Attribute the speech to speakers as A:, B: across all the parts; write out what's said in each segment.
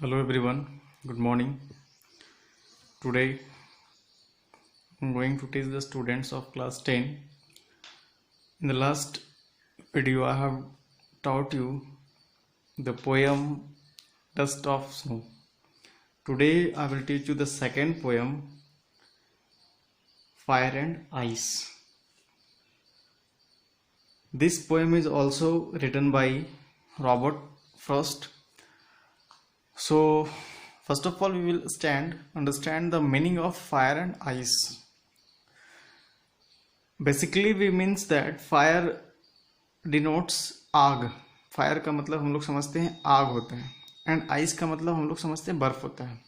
A: Hello everyone, good morning. Today I'm going to teach the students of class 10. In the last video I have taught you the poem Dust of Snow. Today I will teach you the second poem Fire and Ice. This poem is also written by Robert Frost. So first of all we will understand the meaning of fire and ice. Basically we means that fire denotes आग. Fire का मतलब हम लोग समझते हैं आग होता है एंड आइस का मतलब हम लोग समझते हैं बर्फ होता है.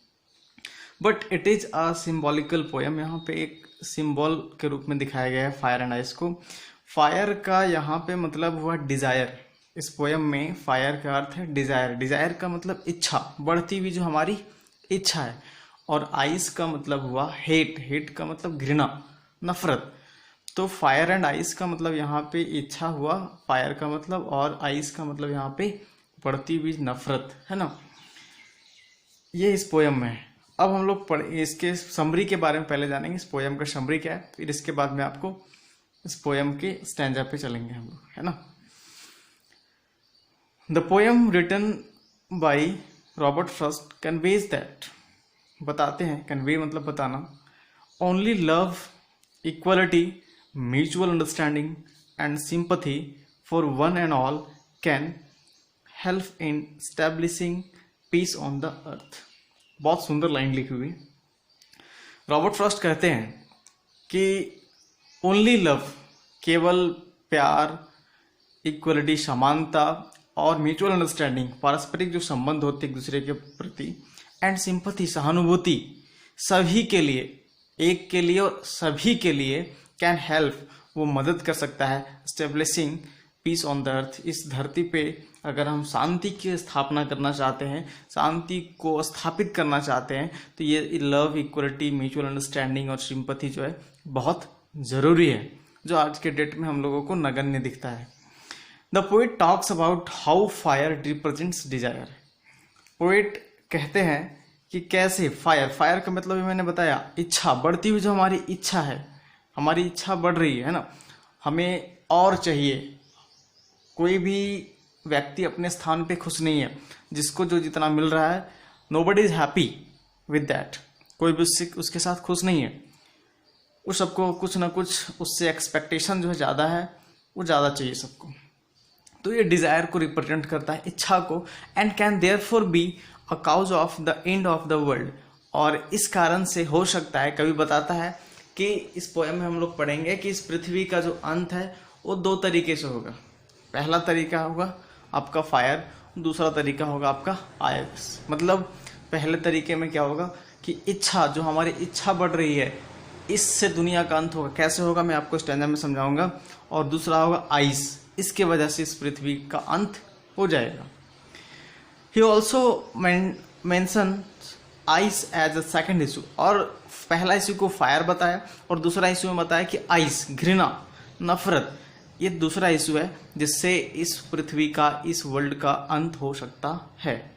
A: But it is a symbolical poem. यहाँ पे एक सिंबल के रूप में दिखाया गया है फायर एंड आइस को. फायर का यहाँ पे मतलब हुआ डिजायर. इस पोएम में फायर का अर्थ है डिजायर. डिजायर का मतलब इच्छा, बढ़ती हुई जो हमारी इच्छा है. और आइस का मतलब हुआ हेट. हेट का मतलब घृणा, नफरत. तो फायर एंड आइस का मतलब यहाँ पे इच्छा हुआ फायर का मतलब, और आइस का मतलब यहाँ पे बढ़ती हुई नफरत है ना. ये इस पोएम में है. अब हम लोग इसके समरी के बारे में पहले जानेंगे. इस पोएम का समरी क्या है, फिर इसके बाद में आपको इस पोएम के स्टैंजा पे चलेंगे हम लोग, है ना. The poem written by Robert Frost conveys that, बताते हैं, कन्वे मतलब बताना, only love, equality, mutual understanding and sympathy for one and all can help in establishing peace on the earth. बहुत सुंदर लाइन लिखी हुई. रॉबर्ट फ्रॉस्ट कहते हैं कि ओनली लव, केवल प्यार, इक्वलिटी, समानता, और म्यूचुअल अंडरस्टैंडिंग, पारस्परिक जो संबंध होते एक दूसरे के प्रति, एंड सिंपथी, सहानुभूति, सभी के लिए, एक के लिए और सभी के लिए, कैन हेल्प, वो मदद कर सकता है, establishing peace on the earth, इस धरती पे अगर हम शांति की स्थापना करना चाहते हैं, शांति को स्थापित करना चाहते हैं, तो ये लव, इक्वलिटी, म्यूचुअल अंडरस्टैंडिंग और सिंपथी जो है बहुत ज़रूरी है, जो आज के डेट में हम लोगों को नगण्य दिखता है. The poet talks about how fire represents desire. Poet कहते हैं कि कैसे फायर, फायर का मतलब भी मैंने बताया इच्छा, बढ़ती हुई जो हमारी इच्छा है, हमारी इच्छा बढ़ रही है ना, हमें और चाहिए. कोई भी व्यक्ति अपने स्थान पे खुश नहीं है. जिसको जो जितना मिल रहा है, nobody is happy with that. कोई भी उसके साथ खुश नहीं है. उस सबको कुछ ना कुछ उससे एक्सपेक्टेशन जो है ज़्यादा है, वो ज़्यादा चाहिए सबको. तो ये डिजायर को रिप्रेजेंट करता है, इच्छा को. And can therefore be a cause of the end of the world. और इस कारण से हो सकता है, कवि बताता है कि इस पोएम में हम लोग पढ़ेंगे कि इस पृथ्वी का जो अंत है वो दो तरीके से होगा. पहला तरीका होगा आपका फायर, दूसरा तरीका होगा आपका आइस. मतलब पहले तरीके में क्या होगा कि इच्छा, जो हमारी इच्छा बढ़ रही है, इससे दुनिया का अंत होगा. कैसे होगा मैं आपको स्टैंजा में समझाऊंगा. और दूसरा होगा आइस, इसके वजह से इस पृथ्वी का अंत हो जाएगा. He also mention ice as a second issue. और पहला इशू को फायर बताया और दूसरा इशू में बताया कि आइस, घृणा, नफरत, ये दूसरा इशू है जिससे इस पृथ्वी का, इस वर्ल्ड का अंत हो सकता है.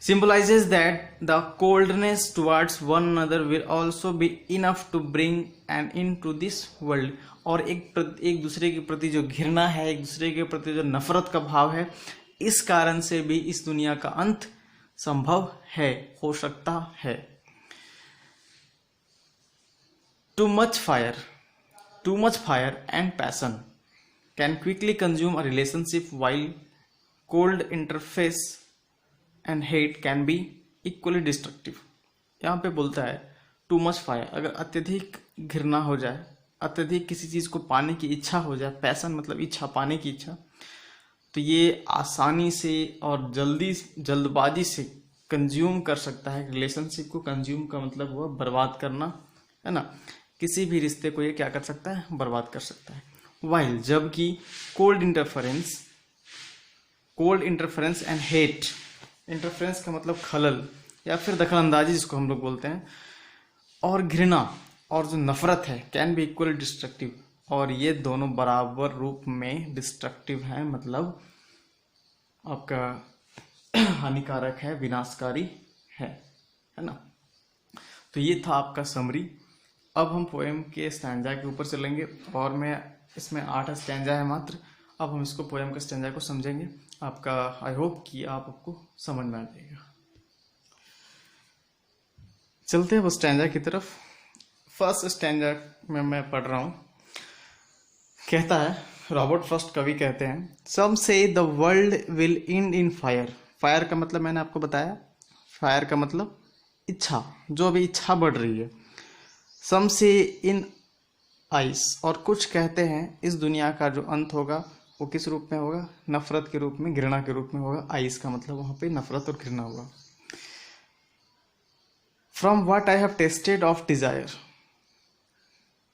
A: symbolizes that the coldness towards one another will also be enough to bring an end to this world. और एक दूसरे के प्रति जो घृणा है, एक दूसरे के प्रति जो नफरत का भाव है, इस कारण से भी इस दुनिया का अंत संभव है, हो सकता है. Too much fire and passion can quickly consume a relationship, while cold interface and hate can be equally destructive. यहाँ पे बोलता है टू मच फायर, अगर अत्यधिक घृणा हो जाए, अत्यधिक किसी चीज़ को पाने की इच्छा हो जाए, पैसन मतलब इच्छा, पाने की इच्छा, तो ये आसानी से और जल्दबाजी से कंज्यूम कर सकता है रिलेशनशिप को. कंज्यूम का मतलब हुआ बर्बाद करना, है ना. किसी भी रिश्ते को ये क्या कर सकता है, बर्बाद कर सकता है. वाइल, जबकि cold interference and hate, interference का मतलब खलल या फिर दखलंदाजी जिसको हम लोग बोलते हैं, और घृणा और जो नफरत है, कैन बी इक्वली डिस्ट्रक्टिव. और ये दोनों बराबर रूप में डिस्ट्रक्टिव हैं, मतलब आपका हानिकारक है, विनाशकारी है ना। तो ये था आपका समरी। अब हम पोएम के स्टैंजा के ऊपर चलेंगे और मैं इसमें 8 स्टैंजा है मात्र। अब हम इसको पोएम के स्टैंजा को समझेंगे। आपका आई होप कि आपको समझ में आ जाएगा। चलते हैं वो स्टैंजा की तरफ। फर्स्ट स्टैंजा में मैं पढ़ रहा हूँ। कहता है, रॉबर्ट फ्रॉस्ट कवि कहते हैं, सम से the world will and in fire. Fire का मतलब मैंने आपको बताया, फायर का मतलब इच्छा, जो अभी इच्छा बढ़ रही है। सम से इन आइस, और कुछ कहते हैं इस दुनिया का जो अंत होगा वो किस रूप में होगा? नफरत के रूप में, घृणा के रूप में होगा। आइस का मतलब वहां पे नफरत और घृणा होगा। From what I have tested of desire,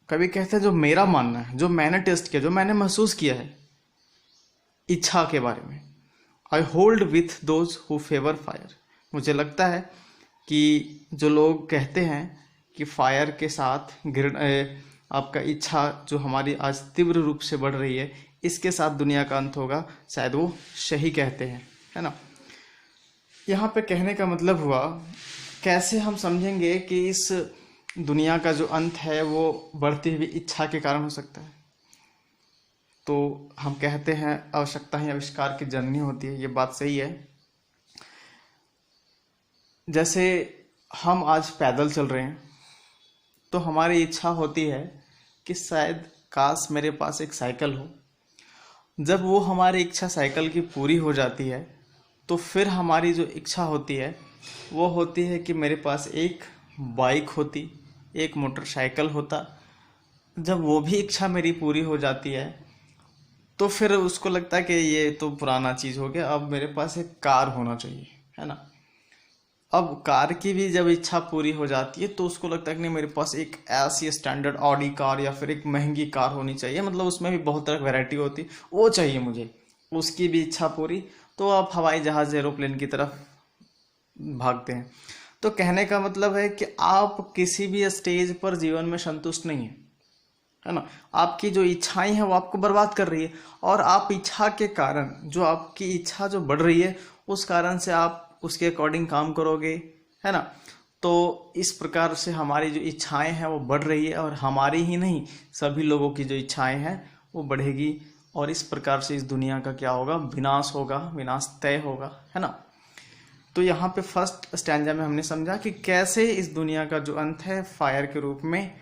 A: कभी कहते हैं जो मेरा मानना है, जो मैंने टेस्ट किया, जो मैंने महसूस किया है इच्छा के बारे में। I hold with those who favour fire, मुझे लगता है कि जो लोग कहते हैं कि फायर के साथ आपका इच्छा जो हमारी आज तीव्र रूप से बढ़ रही है, इसके साथ दुनिया का अंत होगा, शायद वो सही कहते हैं, है ना। यहाँ पे कहने का मतलब हुआ, कैसे हम समझेंगे कि इस दुनिया का जो अंत है वो बढ़ती हुई इच्छा के कारण हो सकता है। तो हम कहते हैं आवश्यकता ही आविष्कार की जननी होती है, ये बात सही है। जैसे हम आज पैदल चल रहे हैं तो हमारी इच्छा होती है कि शायद काश मेरे पास एक साइकिल हो। जब वो हमारी इच्छा साइकिल की पूरी हो जाती है तो फिर हमारी जो इच्छा होती है वो होती है कि मेरे पास एक बाइक होती, एक मोटरसाइकिल होता। जब वो भी इच्छा मेरी पूरी हो जाती है तो फिर उसको लगता है कि ये तो पुराना चीज़ हो गया, अब मेरे पास एक कार होना चाहिए, है ना। अब कार की भी जब इच्छा पूरी हो जाती है तो उसको लगता है कि नहीं, मेरे पास एक ऐसी स्टैंडर्ड ऑडी कार या फिर एक महंगी कार होनी चाहिए, मतलब उसमें भी बहुत तरह की वैरायटी होती है, वो चाहिए मुझे। उसकी भी इच्छा पूरी, तो आप हवाई जहाज़ एरोप्लेन की तरफ भागते हैं। तो कहने का मतलब है कि आप किसी भी स्टेज पर जीवन में संतुष्ट नहीं है ना। आपकी जो इच्छाएं हैं वो आपको बर्बाद कर रही है, और आप इच्छा के कारण, जो आपकी इच्छा जो बढ़ रही है उस कारण से आप उसके अकॉर्डिंग काम करोगे, है ना। तो इस प्रकार से हमारी जो इच्छाएं हैं वो बढ़ रही है, और हमारी ही नहीं सभी लोगों की जो इच्छाएं हैं वो बढ़ेगी, और इस प्रकार से इस दुनिया का क्या होगा? विनाश होगा, विनाश तय होगा, है ना। तो यहाँ पे फर्स्ट स्टैंजा में हमने समझा कि कैसे इस दुनिया का जो अंत है फायर के रूप में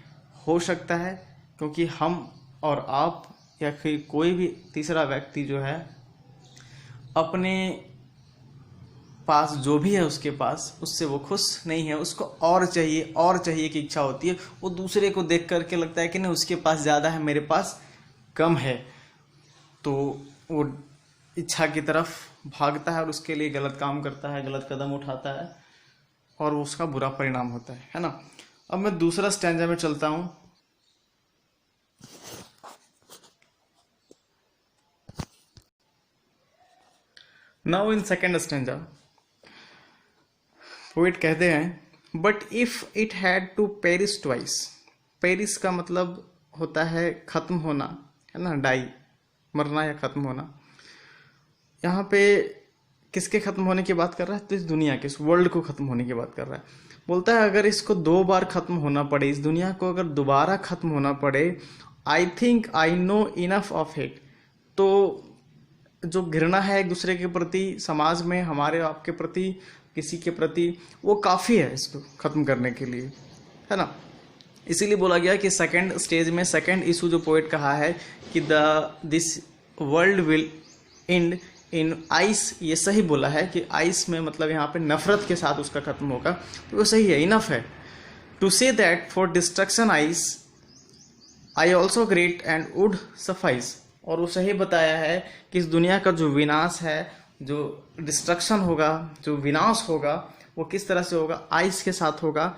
A: हो सकता है, क्योंकि हम और आप या फिर कोई भी तीसरा व्यक्ति जो है अपने पास जो भी है उसके पास, उससे वो खुश नहीं है, उसको और चाहिए की इच्छा होती है। वो दूसरे को देख करके लगता है कि नहीं, उसके पास ज़्यादा है, मेरे पास कम है, तो वो इच्छा की तरफ भागता है और उसके लिए गलत काम करता है, गलत कदम उठाता है, और उसका बुरा परिणाम होता है ना। अब मैं दूसरा स्टैंजा में चलता हूं। Now in second stanza poet कहते हैं, but if it had to perish twice. Perish का मतलब होता है खत्म होना, है ना, डाई, मरना या खत्म होना। यहाँ पे किसके खत्म होने की बात कर रहा है? तो इस दुनिया के, इस वर्ल्ड को खत्म होने की बात कर रहा है। बोलता है अगर इसको 2 बार खत्म होना पड़े, इस दुनिया को अगर दोबारा खत्म होना पड़े, I think I know enough of it. तो जो घृणा है एक दूसरे के प्रति, समाज में हमारे आपके प्रति, किसी के प्रति, वो काफ़ी है इसको ख़त्म करने के लिए, है ना। इसीलिए बोला गया कि सेकंड स्टेज में, सेकंड इशू जो पोएट कहा है कि this world will and in ice, ये सही बोला है कि आइस में मतलब यहाँ पे नफरत के साथ उसका खत्म होगा, तो वो सही है, इनफ है। To say that for destruction ice I also great and would suffice. और वो सही बताया है कि इस दुनिया का जो विनाश है, जो डिस्ट्रक्शन होगा, जो विनाश होगा, वो किस तरह से होगा? आइस के साथ होगा।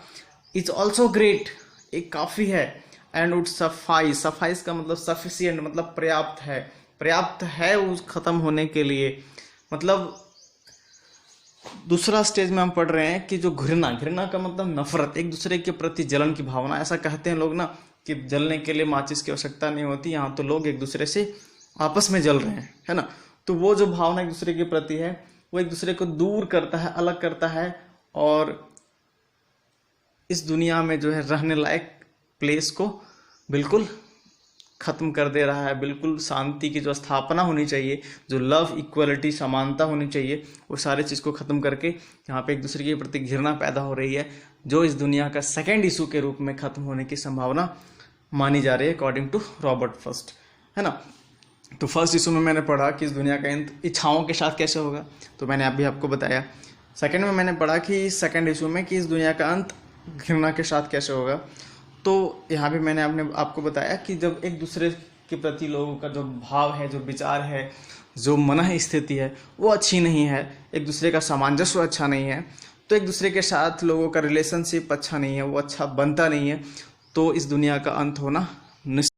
A: इट्स ऑल्सो ग्रेट, एक काफ़ी है, एंड वुड सफाइस। सफाइस का मतलब सफिशियंट, मतलब पर्याप्त है, पर्याप्त है उस खत्म होने के लिए। मतलब दूसरा स्टेज में हम पढ़ रहे हैं कि जो घृणा, घृणा का मतलब नफरत, एक दूसरे के प्रति जलन की भावना। ऐसा कहते हैं लोग ना कि जलने के लिए माचिस की आवश्यकता नहीं होती, यहाँ तो लोग एक दूसरे से आपस में जल रहे हैं, है ना। तो वो जो भावना एक दूसरे के प्रति है वो एक दूसरे को दूर करता है, अलग करता है, और इस दुनिया में जो है रहने लायक प्लेस को बिल्कुल खत्म कर दे रहा है। बिल्कुल शांति की जो स्थापना होनी चाहिए, जो लव, इक्वलिटी, समानता होनी चाहिए, वो सारे चीज़ को ख़त्म करके यहाँ पे एक दूसरे के प्रति घृणा पैदा हो रही है, जो इस दुनिया का सेकेंड इशू के रूप में ख़त्म होने की संभावना मानी जा रही है अकॉर्डिंग टू रॉबर्ट फर्स्ट, है ना। तो फर्स्ट इशू में मैंने पढ़ा कि इस दुनिया का अंत इच्छाओं के साथ कैसे होगा, तो मैंने अभी आपको बताया। सेकंड में मैंने पढ़ा कि सेकंड इशू में कि इस दुनिया का अंत घृणा के साथ कैसे होगा। तो यहाँ भी मैंने आपको बताया कि जब एक दूसरे के प्रति लोगों का जो भाव है, जो विचार है, जो मन स्थिति है, वो अच्छी नहीं है, एक दूसरे का सामंजस्य अच्छा नहीं है, तो एक दूसरे के साथ लोगों का रिलेशनशिप अच्छा नहीं है, वो अच्छा बनता नहीं है, तो इस दुनिया का अंत होना निश्चित